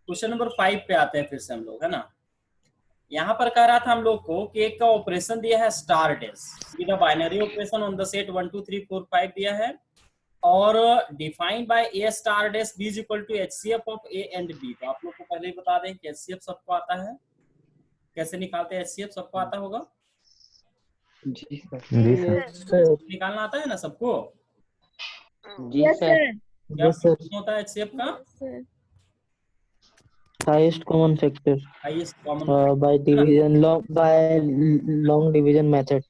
Question number 5 पे आते हैं फिर से हम लोग, है ना। यहाँ पर कह रहा था हम लोग को कि एक का ऑपरेशन दिया है star dash, binary operation on the set 1 2 3 4 5 दिया है, और defined by A star dash B is equal to HCF of A and B. तो आप लोग को पहले ही बता दें कि एचसीएफ सबको आता है, कैसे निकालते हैं एचसीएफ, सबको आता होगा जी सर। जी सर। निकालना आता है ना सबको। जी सर। क्या फंक्शन होता है एचसीएफ का? Highest common factor highest common by division, long division method.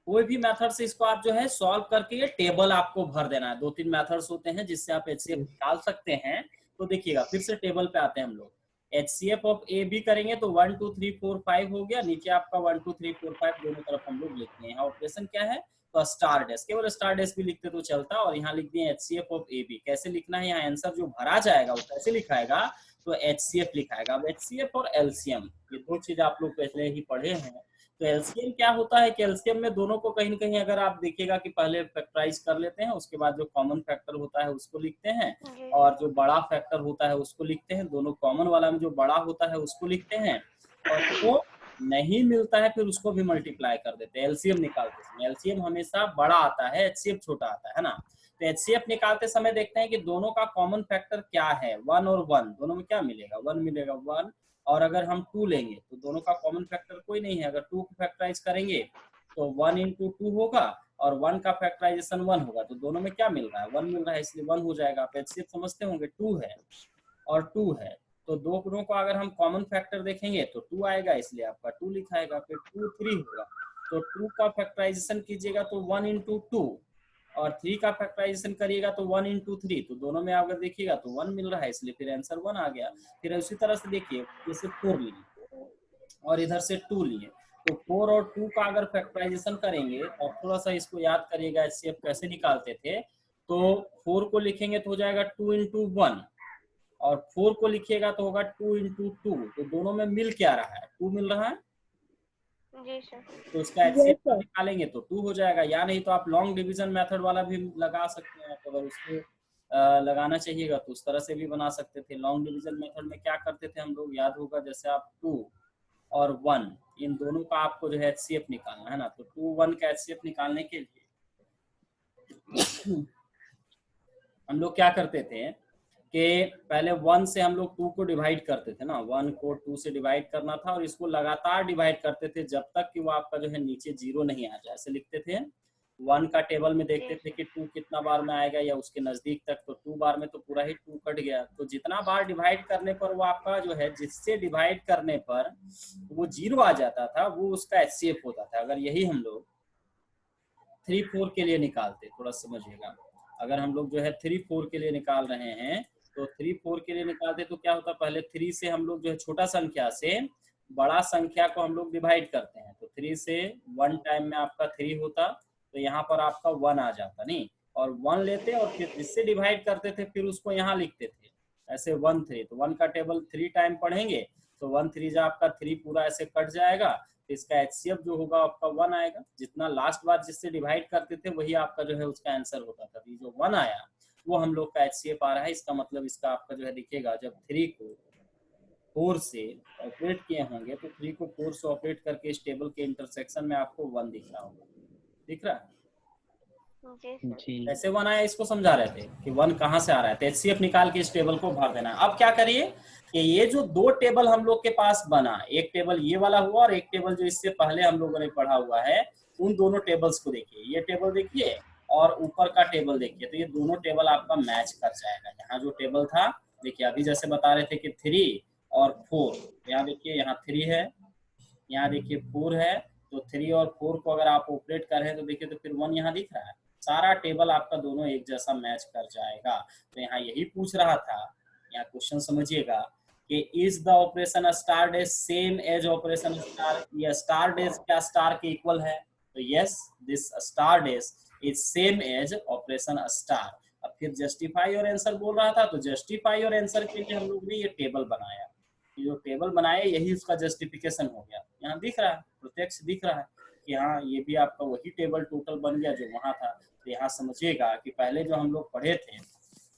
कोई भी मेथड से इसको आप जो है सॉल्व करके ये टेबल आपको भर देना है। 2-3 मेथड्स होते हैं जिससे आप एचसीएफ निकाल सकते हैं। तो देखिएगा फिर से टेबल पे आते हैं हम लोग। एचसीएफ ऑफ ए बी करेंगे तो 1 2 3 4 5 हो गया, नीचे आपका 1 2 3 4 5 दोनों तरफ हम लोग लिखते हैं। यहाँ ऑपरेशन क्या है तो स्टार डेस, केवल स्टार डेस भी लिखते तो चलता, और यहाँ लिख दिए एचसीएफ ऑफ ए बी। कैसे लिखना है, यहाँ आंसर जो भरा जाएगा वो कैसे लिखाएगा तो एचसीएफ लिखाएगा। अब एचसीएफ और एलसीएम ये दो चीज आप लोग पहले ही पढ़े हैं। तो एलसीएम क्या होता है कि एलसीएम में दोनों को कहीं ना कहीं अगर आप देखिएगा कि पहले फैक्टराइज कर लेते हैं, उसके बाद जो कॉमन फैक्टर होता है उसको लिखते हैं, और जो बड़ा फैक्टर होता है उसको लिखते हैं। दोनों कॉमन वाला में जो बड़ा होता है उसको लिखते हैं, और जो नहीं मिलता है फिर उसको भी मल्टीप्लाई कर देते हैं एलसीएम निकालते समय। एलसीएम हमेशा बड़ा आता है, एचसीएफ छोटा आता है ना। तो एचसीएफ निकालते समय देखते हैं कि दोनों का कॉमन फैक्टर क्या है, 1 और 1 दोनों में क्या मिलेगा, 1 मिलेगा 1। और अगर हम 2 लेंगे तो दोनों का कॉमन फैक्टर कोई नहीं है। अगर 2 को फैक्टराइज करेंगे तो 1 into 2 होगा, और 1 का फैक्टराइजेशन 1 होगा, तो दोनों में क्या मिल रहा है 1 मिल रहा है, इसलिए 1 हो जाएगा। आप एचसीएफ समझते होंगे, 2 है और 2 है, तो दोनों को अगर हम कॉमन फैक्टर देखेंगे तो 2 आएगा, इसलिए आपका 2 लिखा आएगा। फिर 2 3 होगा, तो 2 का फैक्टराइजेशन कीजिएगा तो 1 into 2, और 3 का फैक्टराइजेशन करिएगा तो 1 into 3, तो दोनों में अगर देखिएगा तो 1 मिल रहा है, इसलिए फिर आंसर 1 आ गया। फिर उसी तरह से देखिए, जैसे 4 लिए और इधर से 2 लिए, तो 4 और 2 का अगर फैक्टराइजेशन करेंगे, और थोड़ा सा इसको याद करिएगा एचसीएफ कैसे निकालते थे, तो 4 को लिखेंगे तो हो जाएगा 2 into 1, और 4 को लिखिएगा तो होगा 2 into 2, तो दोनों में मिल क्या रहा है, 2 मिल रहा है। जी सर। तो इसका एचसीएफ निकालेंगे तो 2 हो जाएगा, या नहीं तो आप लॉन्ग डिवीजन मेथड वाला भी लगा सकते हैं। तो अगर उसको लगाना चाहिएगा तो उस तरह से भी बना सकते थे। लॉन्ग डिवीजन मेथड में क्या करते थे हम लोग, याद होगा, जैसे आप 2 और 1 इन दोनों का आपको जो है एचसीएफ निकालना है ना, तो 2 1 का एचसीएफ निकालने के लिए हम लोग क्या करते थे कि पहले 1 से हम लोग 2 को डिवाइड करते थे ना, 1 को 2 से डिवाइड करना था, और इसको लगातार डिवाइड करते थे जब तक कि वो आपका जो है नीचे 0 नहीं आ जाए। ऐसे लिखते थे। 1 का टेबल में देखते थे कि 2 कितना बार में आएगा या उसके नजदीक तक, तो 2 बार में तो पूरा ही 2 कट गया। तो जितना बार डिवाइड करने पर वो आपका जो है, जिससे डिवाइड करने पर वो 0 आ जाता था, वो उसका एचसीएफ होता था। अगर यही हम लोग 3 4 के लिए निकालते, थोड़ा समझिएगा, अगर हम लोग जो है 3 4 के लिए निकाल रहे हैं, तो 3 4 के लिए निकालते तो क्या होता, पहले 3 से हम लोग जो है छोटा संख्या से बड़ा संख्या को हम लोग डिवाइड करते हैं, तो 3 से 1 टाइम में आपका 3 होता, तो यहाँ पर आपका 1 आ जाता नहीं, और 1 लेते और फिर जिससे डिवाइड करते थे फिर उसको यहाँ लिखते थे ऐसे 1 3, तो 1 का टेबल 3 टाइम पढ़ेंगे तो 1 3 जा आपका 3 पूरा ऐसे कट जाएगा, तो इसका एचसीएफ जो होगा आपका 1 आएगा। जितना लास्ट बार जिससे डिवाइड करते थे वही आपका जो है उसका आंसर होता था। ये जो 1 आया वो हम लोग का एचसीएफ आ रहा है। इसका मतलब इसका आपका जो है दिखेगा, जब 3 को 4 से ऑपरेट किए होंगे तो 3 को 4 से ऑपरेट करके इस टेबल के इंटरसेक्शन में आपको 1 दिख रहा होगा। दिख रहा है? जी। कैसे 1 आया इसको समझा रहे थे कि 1 कहाँ से आ रहा है, तो एचसीएफ निकाल के इस टेबल को भर देना है। अब क्या करिए कि ये जो 2 टेबल हम लोग के पास बना, एक टेबल ये वाला हुआ और एक टेबल जो इससे पहले हम लोगों ने पढ़ा हुआ है, उन दोनों टेबल्स को देखिए। ये टेबल देखिए और ऊपर का टेबल देखिए, तो ये दोनों टेबल आपका मैच कर जाएगा। यहाँ जो टेबल था देखिए, अभी जैसे बता रहे थे कि 3 और 4, यहाँ देखिए यहाँ 3 है, यहाँ देखिए 4 है, तो 3 और 4 को अगर आप ऑपरेट कर रहे हैं तो देखिए तो फिर 1 यहाँ दिख रहा है। सारा टेबल आपका दोनों एक जैसा मैच कर जाएगा। तो यहाँ यही पूछ रहा था, यहाँ क्वेश्चन समझिएगा कि is the operation star dash same as operation star, या स्टार डेज क्या स्टार के इक्वल है, तो yes this star dash is same as operation star. अब फिर जस्टिफाई और आंसर बोल रहा था, तो जस्टिफाई और आंसर के लिए हम लोग ने ये टेबल बनाया। जो टेबल बनाया यही उसका जस्टिफिकेशन हो गया। यहाँ दिख रहा है, प्रत्यक्ष दिख रहा है कि हाँ ये भी आपका वही टेबल टोटल बन गया जो वहां था। तो यहाँ समझिएगा कि पहले जो हम लोग पढ़े थे,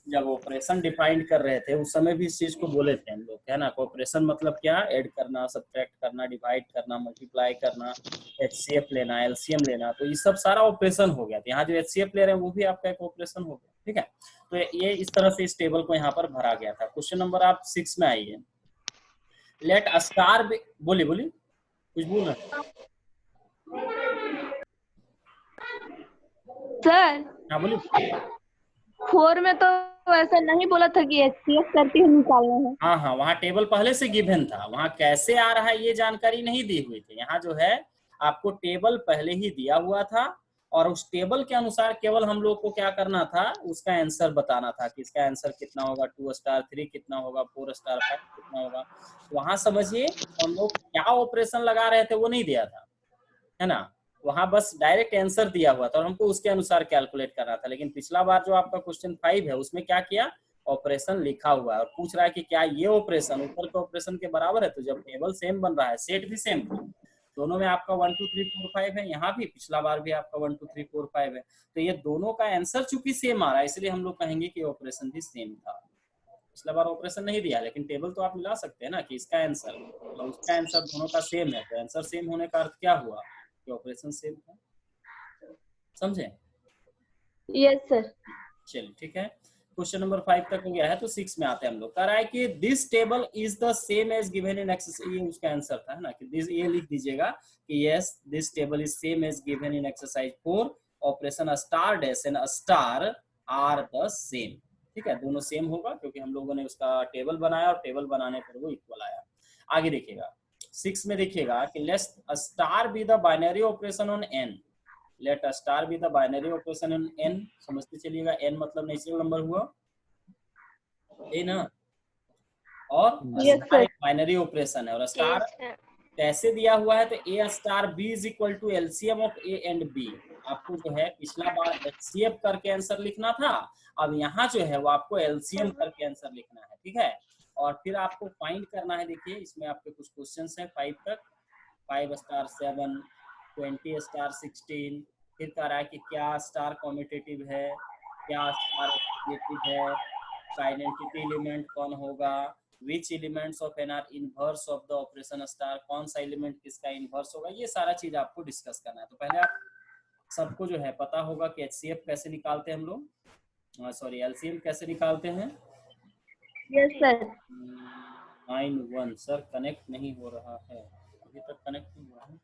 जब ऑपरेशन डिफाइन कर रहे थे उस समय भी इस चीज को बोले थे हम लोग, है ना। कोऑपरेशन मतलब क्या, ऐड करना, सब्ट्रैक्ट करना, डिवाइड करना, मल्टीप्लाई करना, एचसीएफ लेना, एलसीएम लेना, तो ये सब सारा ऑपरेशन हो गया। तो यहाँ जो एचसीएफ ले रहे हैं वो भी आपका एक ऑपरेशन हो गया, ठीक है। तो ये इस तरह से इस टेबल को यहाँ पर भरा गया था। क्वेश्चन नंबर आप 6 में आइए। लेट अ स्टार बी, बोलिए बोलिए कुछ बोल रहे हैं। सर हाँ बोलिए। 4 में तो ऐसा नहीं बोला था कि एचसीएफ करके ही निकालना है। हाँ हाँ, वहाँ टेबल पहले से गिवन था, वहाँ कैसे आ रहा है ये जानकारी नहीं दी हुई थी। यहाँ जो है आपको टेबल पहले ही दिया हुआ था और उस टेबल के अनुसार केवल हम लोग को क्या करना था, उसका आंसर बताना था कि इसका आंसर कितना होगा, 2 स्टार 3 कितना होगा, 4 स्टार 5 कितना होगा। वहां समझिए हम लोग क्या ऑपरेशन लगा रहे थे वो नहीं दिया था, है ना। वहां बस डायरेक्ट आंसर दिया हुआ था और हमको उसके अनुसार कैलकुलेट करना था। लेकिन पिछला बार जो आपका क्वेश्चन 5 है उसमें क्या किया, ऑपरेशन लिखा हुआ है और पूछ रहा है कि क्या ये ऑपरेशन ऊपर के ऑपरेशन के बराबर है। तो जब टेबल सेम बन रहा है, सेट भी सेम था, दोनों में आपका 1 2 3 4 5 है, यहाँ भी पिछला बार भी आपका 1 2 3 4 5 है, तो ये दोनों का आंसर चूंकि सेम आ रहा है इसलिए हम लोग कहेंगे कि ऑपरेशन भी सेम था। पिछला बार ऑपरेशन नहीं दिया, लेकिन टेबल तो आप मिला सकते हैं ना कि इसका आंसर और उसका आंसर दोनों का सेम है, तो आंसर सेम होने का अर्थ क्या हुआ कि ऑपरेशन सेम था। समझे? Yes sir. चलिए ठीक है, क्वेश्चन नंबर 5 तक हो गया है। तो 6 में आते हैं हम लोग। कह रहा है कि this table is the same as given in exercise, ये उसका आंसर था, है ना, कि दिस, ये लिख दीजिएगा कि yes this table is same as given in exercise 4, operation star dash and star are the same. ठीक है, दोनों सेम होगा क्योंकि हम लोगों ने उसका टेबल बनाया और टेबल बनाने पर वो इक्वल आया। आगे देखिएगा 6 में, देखिएगा कि let A star B the binary operation on N. Let A star B the binary operation on N, समझते चलिएगा। एन मतलब नेचुरल नंबर हुआ, ये ना, और यस स्टार सर। एक बाइनरी ऑपरेशन है और स्टार Yes, sir. कैसे दिया हुआ है, तो ए star B is equal to LCM of A and b. आपको जो है पिछला बार एचसीएफ करके आंसर लिखना था, अब यहाँ जो है वो आपको एलसीएम करके आंसर लिखना है, ठीक है। और फिर आपको फाइंड करना है, देखिए इसमें आपके कुछ क्वेश्चंस हैं 5 तक, 5 स्टार 7, 20 स्टार 16। फिर कह रहा है कि क्या स्टार कॉम्यूटेटिव है, क्या स्टार एसोसिएटिव है, का आइडेंटिटी एलिमेंट कौन होगा, which elements of N are inverse of the operation star, कौन सा एलिमेंट किसका इनवर्स होगा, ये सारा चीज आपको डिस्कस करना है। तो पहले आप सबको जो है पता होगा कि एचसीएफ कैसे निकालते हैं हम लोग, सॉरी एलसीएम कैसे निकालते हैं। Yes sir. 9 1 सर कनेक्ट नहीं हो रहा है, अभी तक कनेक्ट नहीं हुआ है।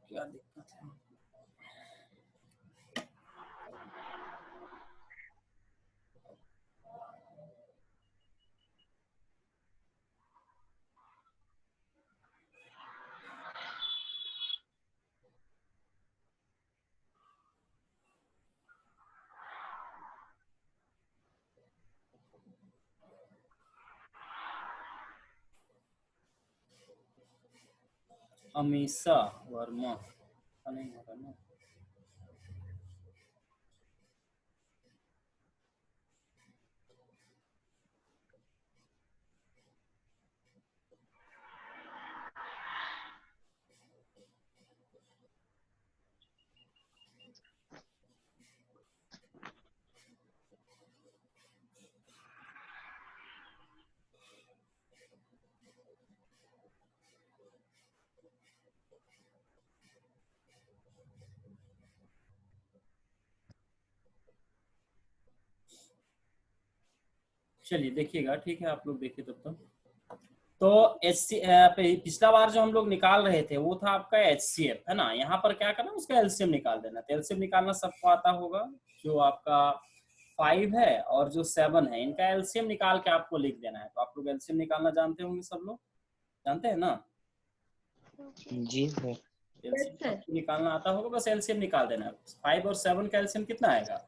क्या दिक्कत है? अमीषा वर्मा नहीं हो रहा ना। चलिए देखिएगा, ठीक है, आप लोग देखिए तब तक। तो पिछला बार जो हम लोग निकाल रहे थे वो था आपका एचसीएफ, है ना। यहाँ पर क्या करना, उसका एलसीएम निकाल देना। तो एलसीएम निकालना सबको आता होगा, जो आपका 5 है और जो 7 है, इनका एलसीएम निकाल के आपको लिख देना है। तो आप लोग एलसीएम निकालना जानते होंगे, सब लोग जानते हैं ना। जी सर। एलसीएम सबको निकालना आता होगा, बस एलसीएम निकाल देना है। 5 और 7 का एलसीएम कितना आएगा,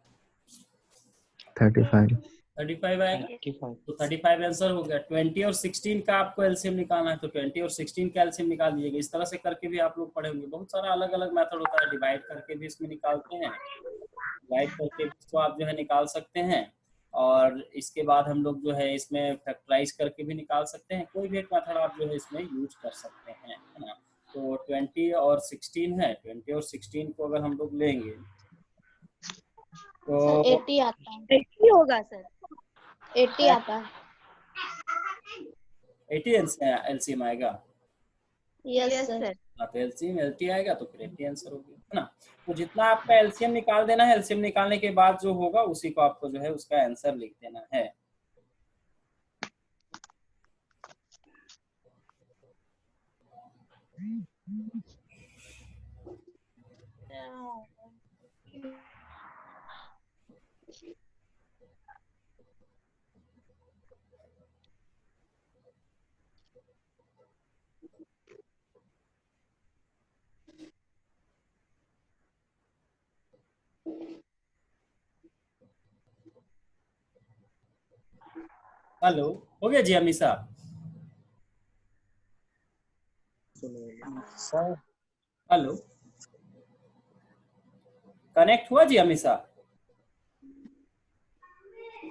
35 35 आएगा। 35। तो 35 आंसर हो गया। 20 और 16 का आपको एलसीएम निकालना है, तो 20 और 16 का एलसीएम निकाल दीजिएगा। इस तरह से करके भी आप लोग पढ़े होंगे, बहुत सारा अलग अलग मेथड होता है। डिवाइड करके भी इसमें निकालते हैं, डिवाइड करके इसको आप जो है निकाल सकते हैं, और इसके बाद हम लोग जो है इसमें फैक्टराइज करके भी निकाल सकते हैं। कोई भी एक मेथड आप जो है इसमें यूज कर सकते हैं, है ना। तो 20 और 16 है, 20 और 16 को अगर हम लोग लेंगे तो 80 आता है। 80 होगा सर। 80 आता है। 80 एलसीएम आएगा। Yes yes sir. सर। हाँ तो एलसीएम 80 आएगा तो फिर 80 आंसर हो गया, है ना। तो जितना आपका एलसीएम निकाल देना है, एलसीएम निकालने के बाद जो होगा उसी को आपको जो है उसका आंसर लिख देना है। हेलो, हो गया जी अमीषा? सर हेलो, कनेक्ट हुआ जी अमीषा?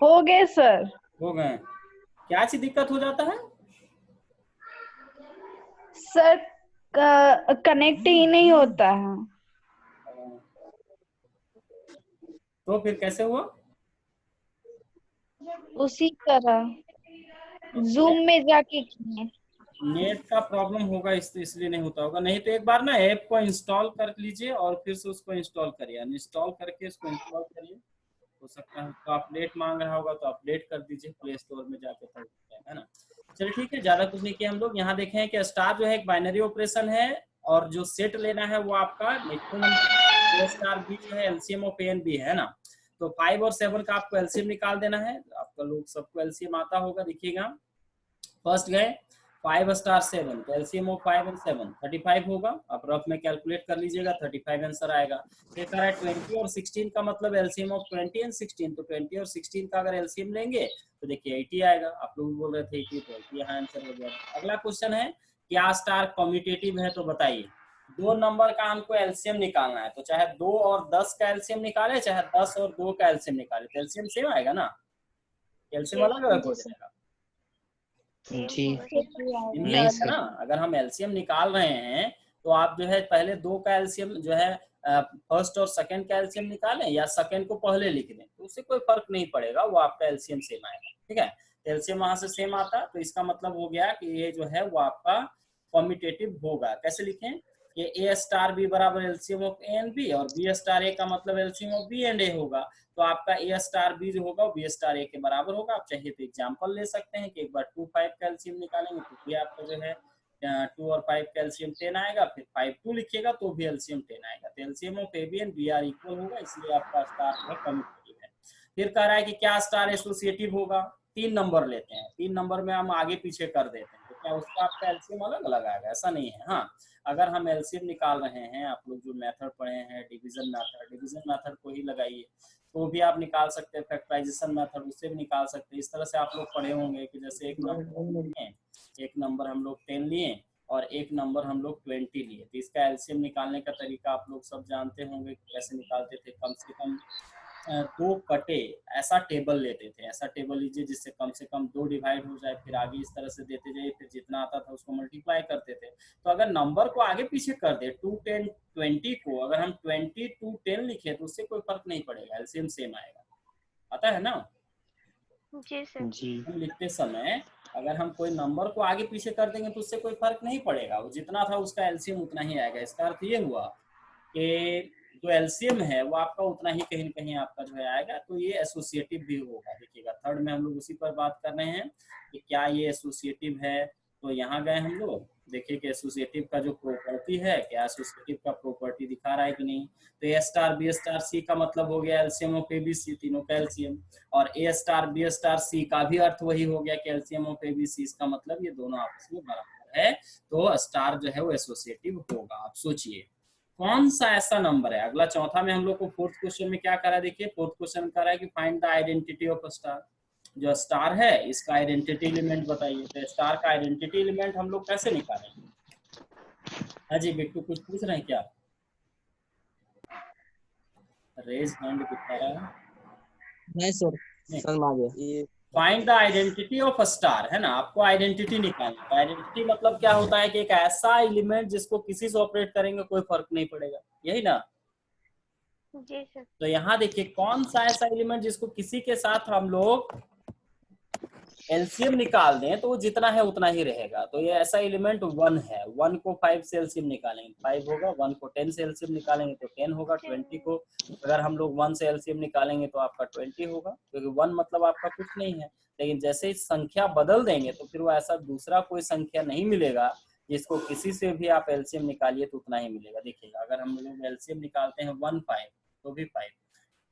हो गए सर। हो गए। क्या चीज दिक्कत हो जाता है? सर कनेक्ट ही नहीं होता है। तो फिर कैसे हुआ? उसी तरह जूम में जाके किए। नेट का प्रॉब्लम होगा, इसलिए नहीं होता होगा। नहीं तो एक बार ना ऐप को इंस्टॉल कर लीजिए और फिर से उसको इंस्टॉल करिए, इंस्टॉल करके उसको इंस्टॉल करिए। हो सकता है उसको अपडेट मांग रहा होगा तो अपडेट कर दीजिए प्ले स्टोर में जाके, तब है ना। चलिए ठीक है, ज्यादा कुछ नहीं किया हम लोग। यहाँ देखें कि स्टार जो है एक बाइनरी ऑपरेशन है और जो सेट लेना है वो आपका मैक्सिमम स्टार बी जो है LCM of A and B है ना। तो 5 और 7 का आपको एलसीएम निकाल देना है। आपका लोग सबको एलसीएम आता होगा, देखिएगा। फर्स्ट गए 5 स्टार 7, तो एलसीएम ऑफ 5 एंड 7 35 होगा। आप रफ में कैलकुलेट कर लीजिएगा, 35 आंसर आएगा। फिर कह रहा है 20 और 16 का मतलब एलसीएम ऑफ 20 एंड 16, तो 20 और 16 का अगर एलसीएम लेंगे तो देखिए 80 आएगा। आप लोग बोल रहे थे 80, तो 80 यहाँ आंसर हो गया। अगला क्वेश्चन है, क्या स्टार कम्यूटेटिव है? तो बताइए। दो नंबर का हमको एलसीएम निकालना है, तो चाहे 2 और 10 का एलसीएम निकाले, चाहे 10 और 2 का एलसीएम निकाले, तो एलसीएम सेम आएगा ना? एलसीएम अलग अलग हो जाएगा जी नहीं है ना। अगर हम एलसीएम निकाल रहे हैं तो आप जो है पहले 2 का एलसीएम जो है फर्स्ट और सेकंड का एलसीएम निकालें या सेकंड को पहले लिख दें, तो उससे कोई फर्क नहीं पड़ेगा, वो आपका एलसीएम सेम आएगा। ठीक है, एलसीएम वहां से सेम आता, तो इसका मतलब हो गया कि ये जो है वो आपका कम्यूटेटिव होगा। कैसे लिखें? ये ए स्टार बी बराबर LCM of A and B, और बी स्टार ए का मतलब LCM of B and A होगा। तो आपका ए स्टार बी जो होगा बी स्टार ए के बराबर होगा। आप चाहिए तो एग्जांपल ले सकते हैं कि एक बार 2 5 का एलसीएम निकालेंगे तो भी आपका जो है 2 और 5 का एलसीएम 10 आएगा। फिर 5 2 लिखिएगा तो भी एलसीएम 10 आएगा। तो LCM of A B and B are equal होगा, इसलिए आपका स्टार जो है कम्यूटेटिव है। फिर कह रहा है कि क्या स्टार एसोसिएटिव होगा? 3 नंबर लेते हैं, 3 नंबर में हम आगे पीछे कर देते हैं, तो क्या उसका आपका एलसीएम अलग अलग आएगा? ऐसा नहीं है। हाँ, अगर हम एलसीएम निकाल रहे हैं, आप लोग जो मेथड पढ़े हैं डिवीजन मेथड को ही लगाइए, तो भी आप निकाल सकते हैं। फैक्टराइजेशन मेथड, उससे भी निकाल सकते हैं। इस तरह से आप लोग पढ़े होंगे कि जैसे एक नंबर हम लोग 10 लिए और एक नंबर हम लोग 20 लिए, तो इसका एलसीएम निकालने का तरीका आप लोग सब जानते होंगे कैसे निकालते थे। कम से कम 2 कटे ऐसा टेबल लेते थे, ऐसा टेबल लीजिए जिससे कम से कम 2 डिवाइड हो जाए, फिर आगे इस तरह से देते जाइए, फिर जितना आता था उसको मल्टीप्लाई करते थे। तो अगर नंबर को आगे पीछे कर दे, 2 10 20 को अगर हम 20 2 10 लिखे तो उससे कोई फर्क नहीं पड़ेगा, एलसीएम सेम आएगा। पता है ना? जी सर। जी हम लिखते समय अगर हम कोई नंबर को आगे पीछे कर देंगे तो उससे कोई फर्क नहीं पड़ेगा, वो जितना था उसका एलसीएम उतना ही आएगा। इसका अर्थ ये हुआ कि जो एलसीएम है वो आपका उतना ही कहीं न कहीं आपका जो है आएगा। तो ये एसोसिएटिव भी होगा। देखिएगा थर्ड में हम लोग उसी पर बात कर रहे हैं कि क्या ये एसोसिएटिव है। तो यहाँ गए हम लोग, देखिए कि एसोसिएटिव का जो प्रॉपर्टी है, क्या एसोसिएटिव का प्रॉपर्टी दिखा रहा है कि नहीं। तो ए स्टार बी स्टार सी का मतलब हो गया LCM of A B C, तीनों का एलसीएम। और A star B star C का भी अर्थ वही हो गया कि LCM of A B C, इसका मतलब ये दोनों आपस में बराबर है, तो स्टार जो है वो एसोसिएटिव होगा। आप सोचिए कौन सा ऐसा नंबर है। अगला चौथा में हम लोग को फोर्थ क्वेश्चन में क्या करा, देखिए फोर्थ क्वेश्चन करा है कि find the identity of star. जो स्टार है इसका आइडेंटिटी एलिमेंट बताइए। तो स्टार का आइडेंटिटी एलिमेंट हम लोग कैसे निकालेंगे? अजी बिट्टू कुछ पूछ रहे हैं क्या? रेज हैंड दिखा रहा है। नहीं सर, समझ आ गया। Find the identity of star है ना, आपको आइडेंटिटी निकालना है। आइडेंटिटी मतलब क्या होता है कि एक ऐसा एलिमेंट जिसको किसी से ऑपरेट करेंगे कोई फर्क नहीं पड़ेगा, यही ना? जी सर। तो यहाँ देखिए कौन सा ऐसा एलिमेंट जिसको किसी के साथ हम लोग एलसीएम निकाल दें तो वो जितना है उतना ही रहेगा। तो ये ऐसा एलिमेंट 1 है। 1 को 5 से एलसीएम निकालेंगे 5 होगा, 1 को 10 से एलसीएम निकालेंगे तो 10 होगा, 20 को अगर हम लोग 1 से एलसीएम निकालेंगे तो आपका 20 होगा, क्योंकि 1 मतलब आपका कुछ नहीं है। लेकिन जैसे ही संख्या बदल देंगे तो फिर वो ऐसा दूसरा कोई संख्या नहीं मिलेगा जिसको किसी से भी आप एलसीएम निकालिए तो उतना ही मिलेगा। देखिएगा अगर हम लोग एलसीएम निकालते हैं 1 5 तो भी 5,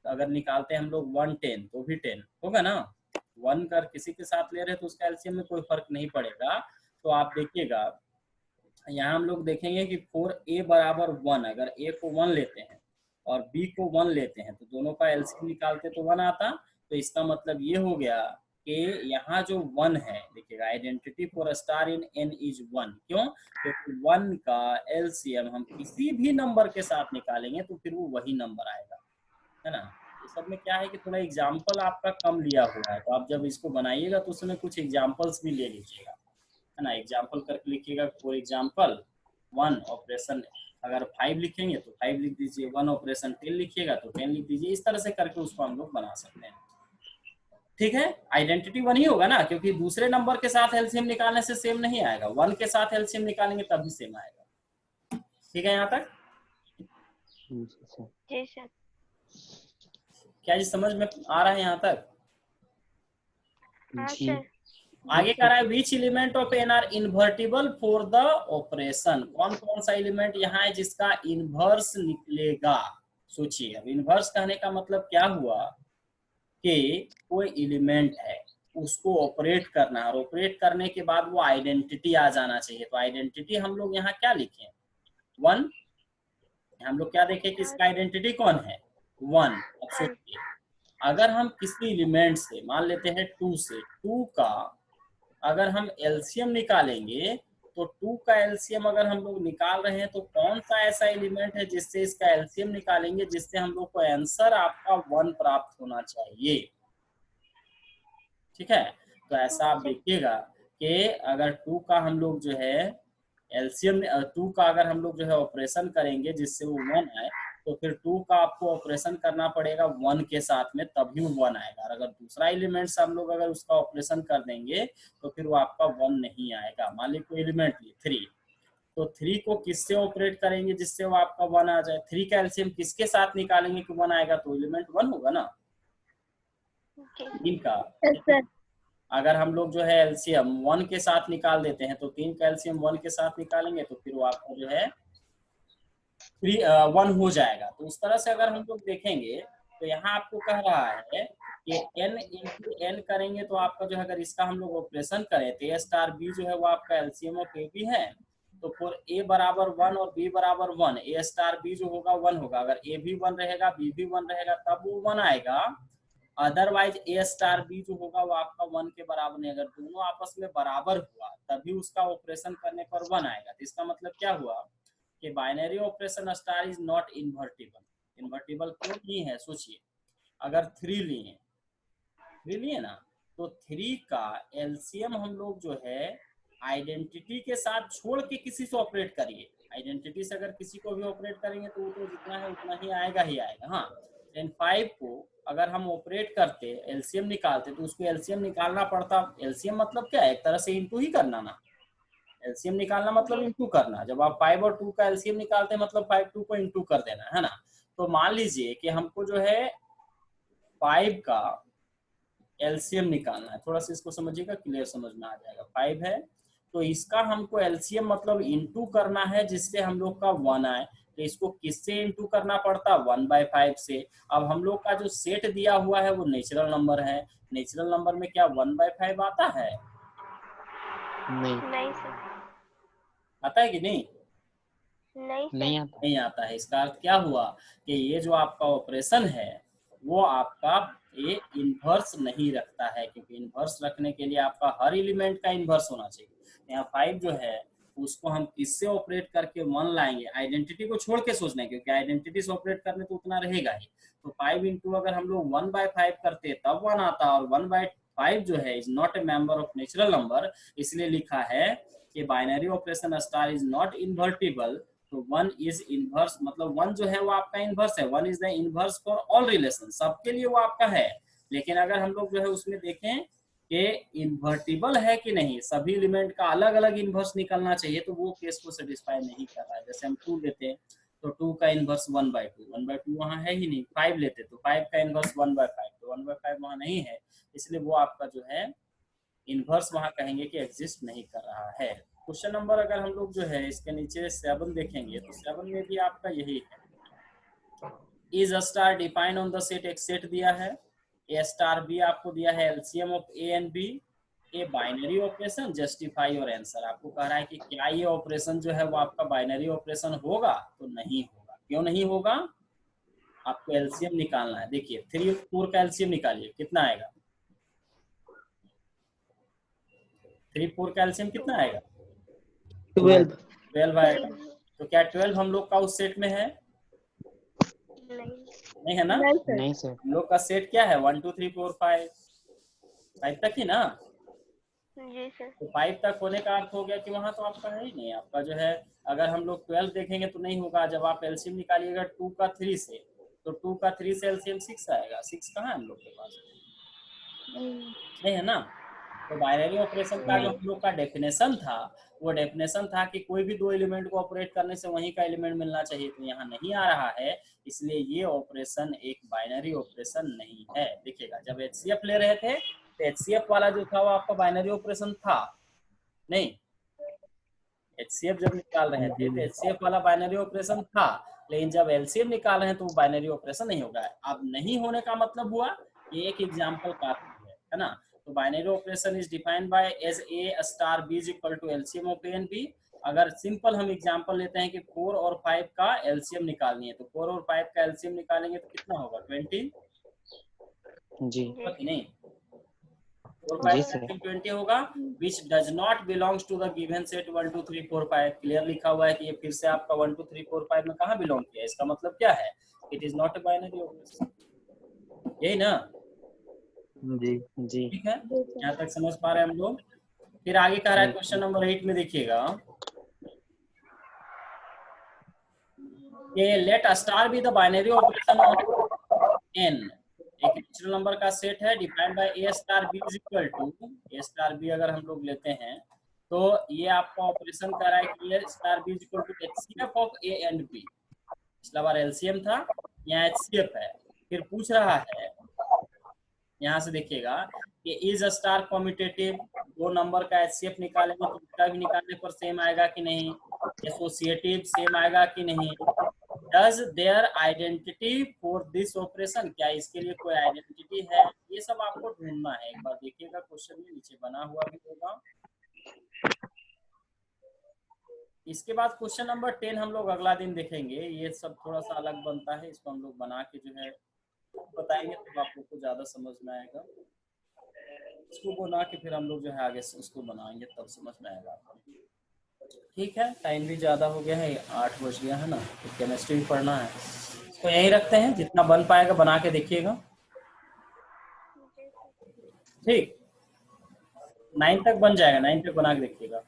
अगर निकालते हैं हम लोग 1 10 तो भी 10 होगा ना। 1 कर किसी के साथ ले रहे हैं तो उसका एलसीएम में कोई फर्क नहीं पड़ेगा। तो आप देखिएगा यहाँ हम लोग देखेंगे कि 4a बराबर 1, अगर a को 1 लेते हैं और b को 1 लेते हैं तो दोनों का एलसीएम निकालते तो 1 आता। तो इसका मतलब ये हो गया कि यहाँ जो 1 है, देखिएगा identity for a star in n is 1। क्यों? क्योंकि 1 का एलसीएम हम किसी भी नंबर के साथ निकालेंगे तो फिर वो वही नंबर आएगा, है ना। इस सब में क्या है कि थोड़ा एग्जाम्पल आपका कम लिया हुआ है, तो आप जब इसको बनाइएगा तो उसमें कुछ एग्जाम्पल्स भी ले लीजिएगा, है ना। एग्जाम्पल करके लिखिएगा। फॉर एग्जाम्पल 1 ऑपरेशन, अगर 5 लिखेंगे तो 5 लिख दीजिए, 1 ऑपरेशन 10 लिखिएगा तो 10 लिख दीजिए। इस तरह से करके उसको हम लोग बना सकते हैं। ठीक है, आइडेंटिटी 1 ही होगा ना, क्योंकि दूसरे नंबर के साथ एलसीएम निकालने से सेम नहीं आएगा। 1 के साथ एलसीएम निकालेंगे तभी सेम आएगा। ठीक है यहाँ तक? जी सर। क्या जी समझ में आ रहा है यहाँ तक? हाँ जी। सर। आगे कह रहा है which element of N are invertible for the operation. कौन कौन सा एलिमेंट यहाँ है जिसका इन्वर्स निकलेगा? सोचिए, अब इन्वर्स कहने का मतलब क्या हुआ कि कोई एलिमेंट है उसको ऑपरेट करना है और ऑपरेट करने के बाद वो आइडेंटिटी आ जाना चाहिए। तो आइडेंटिटी हम लोग यहाँ क्या लिखें? 1। हम लोग क्या देखें कि इसका आइडेंटिटी कौन है? 1। अब सोचिए, अगर हम किसी एलिमेंट से मान लेते हैं 2 से, 2 का अगर हम एलसीएम निकालेंगे तो 2 का एलसीएम अगर हम लोग निकाल रहे हैं तो कौन सा ऐसा एलिमेंट है जिससे इसका एलसीएम निकालेंगे जिससे हम लोग को आंसर आपका 1 प्राप्त होना चाहिए। ठीक है, तो ऐसा आप देखिएगा कि अगर 2 का हम लोग जो है एलसीएम 2 का अगर हम लोग जो है ऑपरेशन करेंगे जिससे वो 1 आए तो फिर 2 का आपको ऑपरेशन करना पड़ेगा 1 के साथ में, तभी वो 1 आएगा। और अगर दूसरा एलिमेंट से हम लोग अगर उसका ऑपरेशन कर देंगे तो फिर वो आपका 1 नहीं आएगा। मान लीजिए कोई एलिमेंट लिए 3, तो 3 को किससे ऑपरेट करेंगे जिससे वो आपका 1 आ जाए? 3 का एलसीएम किसके साथ निकालेंगे कि 1 आएगा? तो एलिमेंट 1 होगा ना, 3 का। अगर हम लोग जो है एलसीएम 1 के साथ निकाल देते हैं तो 3 का एलसीएम 1 के साथ निकालेंगे तो फिर वो आपका जो है 1 हो जाएगा। तो उस तरह से अगर हम लोग देखेंगे तो यहाँ आपको कह रहा है कि n इंटू n करेंगे तो आपका जो है अगर इसका हम लोग ऑपरेशन करें तो a स्टार b जो है वो आपका एलसीएम ऑफ ए बी है। तो फॉर a बराबर 1 और b बराबर 1, a स्टार b जो होगा 1 होगा। अगर a भी 1 रहेगा b भी 1 रहेगा तब वो 1 आएगा। अदरवाइज a स्टार b जो होगा वो आपका 1 के बराबर नहीं। अगर दोनों आपस में बराबर हुआ तभी उसका ऑपरेशन करने पर 1 आएगा। तो इसका मतलब क्या हुआ कि binary operation star is not invertible. Invertible क्यों नहीं है? सोचिए, अगर 3 लिए ना तो 3 का एलसीएम हम लोग जो है आइडेंटिटी के साथ छोड़ के किसी से ऑपरेट करिए। आइडेंटिटी से अगर किसी को भी ऑपरेट करेंगे तो वो तो जितना है उतना ही आएगा ही आएगा। हाँ, 5 को अगर हम ऑपरेट करते एलसीएम निकालते तो उसको एलसीएम निकालना पड़ता। एलसीएम मतलब क्या है? एक तरह से इंटू ही करना ना। एलसीएम निकालना मतलब इंटू करना। जब आप 5 और 2 का एलसीएम निकालते हैं मतलब 5 2 को इंटू कर देना, है ना। तो मान लीजिए कि हमको जो है 5 का एलसीएम निकालना है। थोड़ा सा इसको समझिएगा, क्लियर समझ में आ जाएगा। 5 है तो इसका हमको एलसीएम मतलब इंटू करना है जिससे हम लोग का 1 आए। तो इसको किससे इंटू करना पड़ता? 1/5 से। अब हम लोग का जो सेट दिया हुआ है वो नेचुरल नंबर है। नेचुरल नंबर में क्या 1/5 आता है? नहीं सर। आता है कि नहीं? नहीं आता है। इसका अर्थ क्या हुआ कि ये जो आपका ऑपरेशन है वो आपका ये इन्वर्स नहीं रखता है, क्योंकि इन्वर्स रखने के लिए आपका हर एलिमेंट का इन्वर्स होना चाहिए। यहाँ 5 जो है उसको हम किससे ऑपरेट करके 1 लाएंगे? आइडेंटिटी को छोड़ के सोचना है, क्योंकि आइडेंटिटी से ऑपरेट करने तो उतना रहेगा ही। तो 5 इंटू अगर हम लोग 1/5 करते तब 1 आता, और 1/5 जो है is not a member of natural number, इसलिए लिखा है कि binary operation star is not invertible. तो वन इज इनवर्स, मतलब वन जो है वो आपका इनवर्स है, one is the inverse for all relation, सबके लिए वो आपका है। लेकिन अगर हम लोग जो है उसमें देखें कि इन्वर्टिबल है कि नहीं, सभी एलिमेंट का अलग अलग इनवर्स निकलना चाहिए, तो वो केस को सेटिस्फाई नहीं कर रहा है। जैसे हम 2 लेते हैं तो 2 का इनवर्स 1/2, 1/2 वहाँ है ही नहीं। 5 लेते तो 5 का इनवर्स 1/5, तो 1/5 वहाँ नहीं है, इसलिए वो आपका जो है इनवर्स वहाँ कहेंगे कि एग्जिस्ट नहीं कर रहा है। क्वेश्चन नंबर अगर हम लोग जो है इसके नीचे 7 देखेंगे तो 7 में भी आपका यही है, is a star define on the set, एक सेट दिया है, ए स्टार बी आपको दिया है LCM of A and B, A binary operation, justify और आंसर। आपको कह रहा है कि क्या ये ऑपरेशन जो है वो आपका बाइनरी ऑपरेशन होगा, तो नहीं होगा। क्यों नहीं होगा, आपको एलसीएम निकालना है। देखिए 3 और 4 का एलसीएम निकालिए, कितना आएगा, 3 4 का एलसीएम कितना आएगा, 12 आएगा। तो क्या 12 हम लोग का उस सेट में है, नहीं है ना, नहीं सर। हम लोग का सेट क्या है 1 2 3 4 5 तक ही ना। जी सर। तो 5 तक होने का अर्थ हो गया कि वहां तो आपका है ही नहीं। आपका जो है अगर हम लोग 12 देखेंगे तो नहीं होगा। जब आप एलसीएम निकालिएगा 2 का 3 से, तो 2 का 3 से एलसीएम 6 आएगा। 6 कहाँ है हम लोग के पास, नहीं है ना। तो बाइनरी ऑपरेशन का जो हम लोग का डेफिनेशन था, वो डेफिनेशन था कि कोई भी 2 एलिमेंट को ऑपरेट करने से वहीं का एलिमेंट मिलना चाहिए, तो यहाँ नहीं आ रहा है, इसलिए ये ऑपरेशन एक बाइनरी ऑपरेशन नहीं है। देखिएगा जब एचसीएफ ले रहे थे तो एचसीएफ वाला जो था वो आपका बाइनरी ऑपरेशन था नहीं, एचसीएफ जब निकाल रहे थे तो एचसीएफ वाला बाइनरी ऑपरेशन था, लेकिन जब एलसीएम निकाल रहे हैं तो वो बाइनरी ऑपरेशन नहीं होगा। अब नहीं होने का मतलब हुआ कि एक एग्जाम्पल काफी है ना। तो binary operation is defined by as A star B is equal to LCM of A and B. अगर सिंपल हम एग्जांपल लेते हैं कि 4 और 5 का एलसीएम निकालनी है, तो 4 और 5 का एलसीएम निकालेंगे तो कितना होगा 20 जी नहीं, 4 5 20 होगा, which does not belongs to the given set 1 2 3 4 5। Clear लिखा हुआ है कि ये फिर से आपका 1 2 3 4 5 में कहाँ बिलोंग किया है, इसका मतलब क्या है, it is not a binary operation, यही ना। जी जी ठीक है, यहाँ तक समझ पा रहे हैं हम लोग। फिर आगे कह रहा है क्वेश्चन नंबर 8 में देखिएगा, ये let star B the binary operation of n, एक नेचुरल नंबर का सेट है defined by A star B is equal to, A star B अगर हम लोग लेते हैं तो ये आपका ऑपरेशन कर रहा है कि a star B is equal to HCF of A and b. पिछला बार एलसीएम था, यहाँ एचसीएफ है। फिर पूछ रहा है, यहाँ से देखिएगा कि is a star commutative, 2 number का एचसीएफ निकालेंगे तो उसका भी निकालने पर सेम आएगा कि नहीं, एसोसिएटिव सेम आएगा कि नहीं, does their identity for this operation, क्या इसके लिए कोई आइडेंटिटी है, ये सब आपको ढूंढना है। एक बार देखिएगा क्वेश्चन में नीचे बना हुआ भी होगा। इसके बाद क्वेश्चन नंबर 10 हम लोग अगला दिन देखेंगे, ये सब थोड़ा सा अलग बनता है, इसको हम लोग बना के जो है बताएंगे तो आप लोग को ज्यादा समझ में आएगा। इसको बना के फिर हम लोग जो है आगे उसको बनाएंगे तब समझ में आएगा आपको। ठीक है, टाइम भी ज्यादा हो गया है, 8 बज गया है ना, तो केमिस्ट्री भी पढ़ना है। इसको यहीं रखते हैं, जितना बन पाएगा बना के देखिएगा। ठीक, 9 तक बन जाएगा, 9 तक बना के देखिएगा।